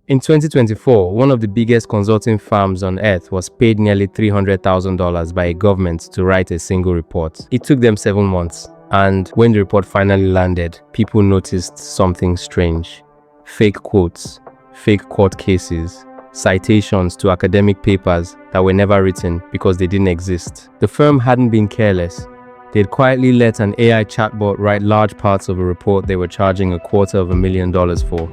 In 2024, one of the biggest consulting firms on earth was paid nearly $300,000 by a government to write a single report. It took them 7 months, and when the report finally landed, people noticed something strange. Fake quotes, fake court cases, citations to academic papers that were never written because they didn't exist. The firm hadn't been careless. They'd quietly let an AI chatbot write large parts of a report they were charging $250,000 for.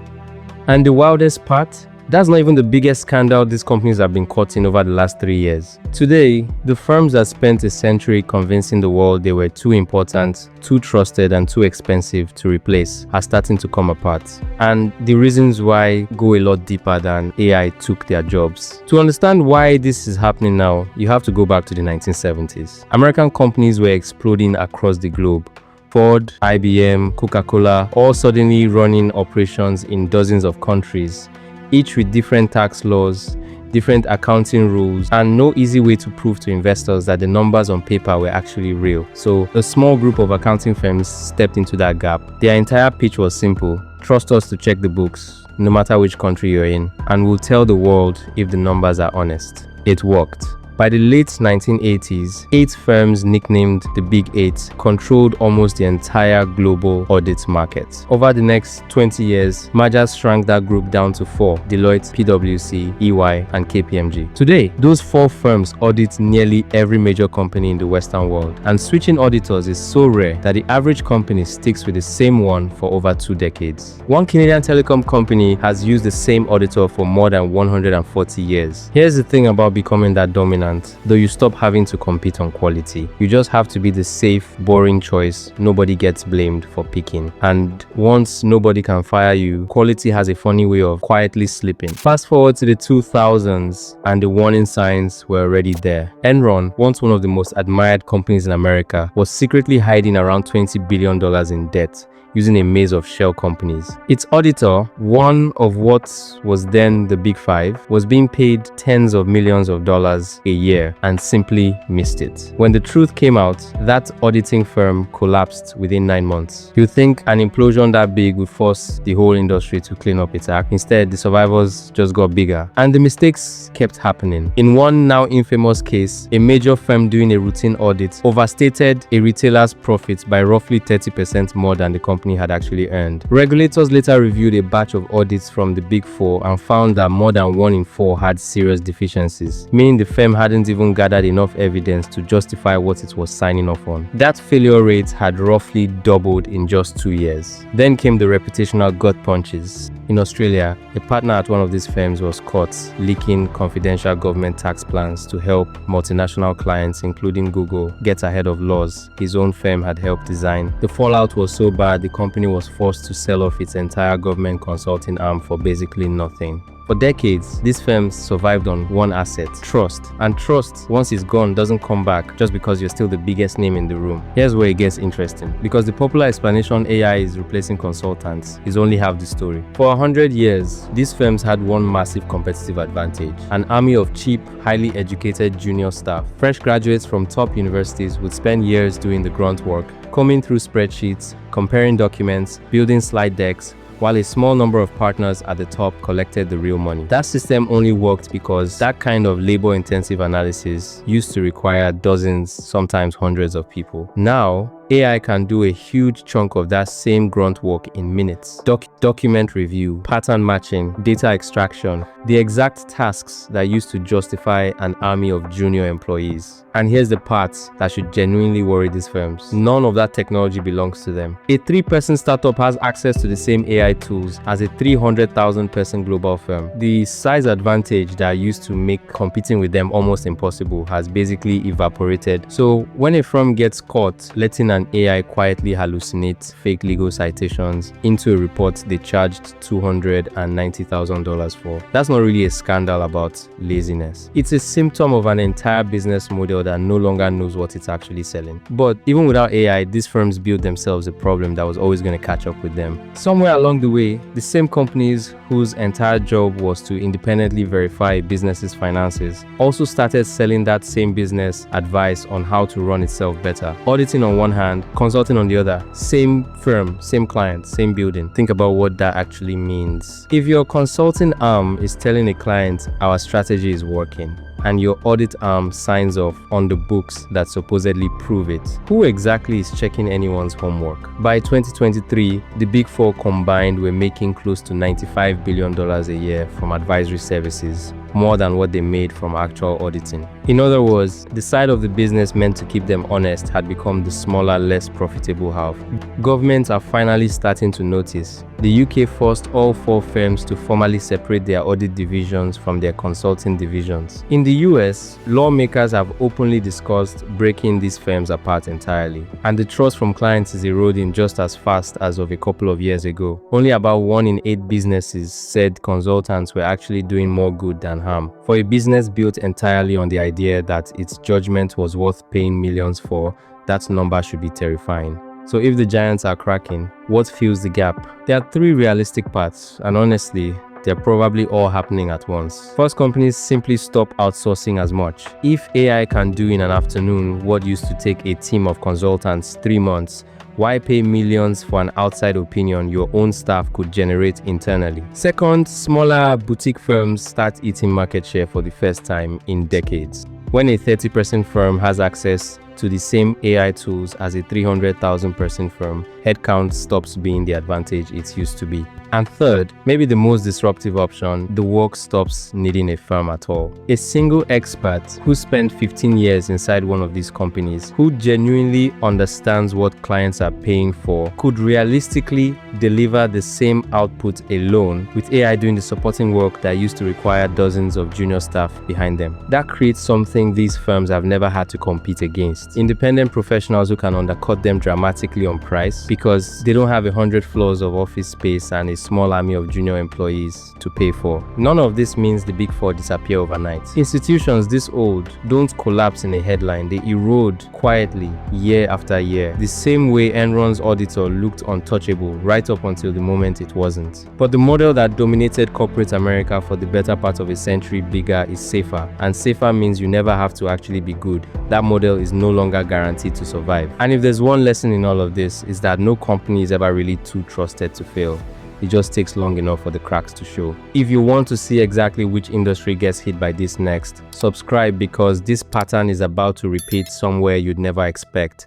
And the wildest part? That's not even the biggest scandal these companies have been caught in over the last 3 years. Today, the firms that spent a century convincing the world they were too important, too trusted, and too expensive to replace are starting to come apart. And the reasons why go a lot deeper than AI took their jobs. To understand why this is happening now, you have to go back to the 1970s. American companies were exploding across the globe. Ford, IBM, Coca-Cola, all suddenly running operations in dozens of countries, each with different tax laws, different accounting rules, and no easy way to prove to investors that the numbers on paper were actually real. So a small group of accounting firms stepped into that gap. Their entire pitch was simple: trust us to check the books, no matter which country you're in, and we'll tell the world if the numbers are honest. It worked. By the late 1980s, 8 firms nicknamed the Big 8 controlled almost the entire global audit market. Over the next 20 years, mergers shrank that group down to 4: Deloitte, PwC, EY, and KPMG. Today, those 4 firms audit nearly every major company in the Western world, and switching auditors is so rare that the average company sticks with the same one for over 2 decades. One Canadian telecom company has used the same auditor for more than 140 years. Here's the thing about becoming that dominant. Though you stop having to compete on quality, you just have to be the safe, boring choice nobody gets blamed for picking. And once nobody can fire you, quality has a funny way of quietly slipping. Fast forward to the 2000s, and the warning signs were already there. Enron, once one of the most admired companies in America, was secretly hiding around $20 billion in debt, using a maze of shell companies. Its auditor, one of what was then the Big 5, was being paid tens of millions of dollars a year and simply missed it. When the truth came out, that auditing firm collapsed within 9 months. You'd think an implosion that big would force the whole industry to clean up its act. Instead, the survivors just got bigger, and the mistakes kept happening. In one now infamous case, a major firm doing a routine audit overstated a retailer's profits by roughly 30% more than the company had actually earned. Regulators later reviewed a batch of audits from the Big 4 and found that more than 1 in 4 had serious deficiencies, meaning the firm hadn't even gathered enough evidence to justify what it was signing off on. That failure rate had roughly doubled in just 2 years. Then came the reputational gut punches. In Australia, a partner at one of these firms was caught leaking confidential government tax plans to help multinational clients, including Google, get ahead of laws his own firm had helped design. The fallout was so bad, the company was forced to sell off its entire government consulting arm for basically nothing. For decades, these firms survived on one asset: trust. And trust, once it's gone, doesn't come back just because you're still the biggest name in the room. Here's where it gets interesting, because the popular explanation AI is replacing consultants is only half the story. For 100 years, these firms had one massive competitive advantage: an army of cheap, highly educated junior staff. Fresh graduates from top universities would spend years doing the grunt work, combing through spreadsheets, comparing documents, building slide decks, while a small number of partners at the top collected the real money. That system only worked because that kind of labor-intensive analysis used to require dozens, sometimes hundreds of people. Now, AI can do a huge chunk of that same grunt work in minutes. Document review, pattern matching, data extraction, the exact tasks that used to justify an army of junior employees. And here's the part that should genuinely worry these firms: none of that technology belongs to them. A 3-person startup has access to the same AI tools as a 300,000-person global firm. The size advantage that used to make competing with them almost impossible has basically evaporated. So when a firm gets caught letting an AI quietly hallucinate fake legal citations into a report they charged $290,000 for, that's not really a scandal about laziness. It's a symptom of an entire business model that no longer knows what it's actually selling. But even without AI, these firms built themselves a problem that was always going to catch up with them. Somewhere along the way, the same companies whose entire job was to independently verify a business's finances also started selling that same business advice on how to run itself better. Auditing on one hand hand, consulting on the other. Same firm, same client, same building. Think about what that actually means. If your consulting arm is telling a client our strategy is working, and your audit arm signs off on the books that supposedly prove it, who exactly is checking anyone's homework? By 2023, the Big Four combined were making close to $95 billion a year from advisory services, more than what they made from actual auditing. In other words, the side of the business meant to keep them honest had become the smaller, less profitable half. Governments are finally starting to notice. The UK forced all 4 firms to formally separate their audit divisions from their consulting divisions. In the US, lawmakers have openly discussed breaking these firms apart entirely, and the trust from clients is eroding just as fast as of a couple of years ago. Only about 1 in 8 businesses said consultants were actually doing more good than harm. For a business built entirely on the idea that its judgment was worth paying millions for, that number should be terrifying. So if the giants are cracking, what fills the gap? There are 3 realistic paths, and honestly, they're probably all happening at once. First, companies simply stop outsourcing as much. If AI can do in an afternoon what used to take a team of consultants 3 months, why pay millions for an outside opinion your own staff could generate internally? Second, smaller boutique firms start eating market share for the first time in decades. When a 30-person firm has access to the same AI tools as a 300,000-person firm, headcount stops being the advantage it used to be. And third, maybe the most disruptive option, the work stops needing a firm at all. A single expert who spent 15 years inside one of these companies, who genuinely understands what clients are paying for, could realistically deliver the same output alone, with AI doing the supporting work that used to require dozens of junior staff behind them. That creates something these firms have never had to compete against. Independent professionals who can undercut them dramatically on price because they don't have 100 floors of office space and a small army of junior employees to pay for. None of this means the Big Four disappear overnight. Institutions this old don't collapse in a headline, they erode quietly year after year, the same way Enron's auditor looked untouchable right up until the moment it wasn't. But the model that dominated corporate America for the better part of a century bigger is safer, and safer means you never have to actually be good. That model is no longer guaranteed to survive. And if there's one lesson in all of this, is that no company is ever really too trusted to fail. It just takes long enough for the cracks to show. If you want to see exactly which industry gets hit by this next, subscribe, because this pattern is about to repeat somewhere you'd never expect.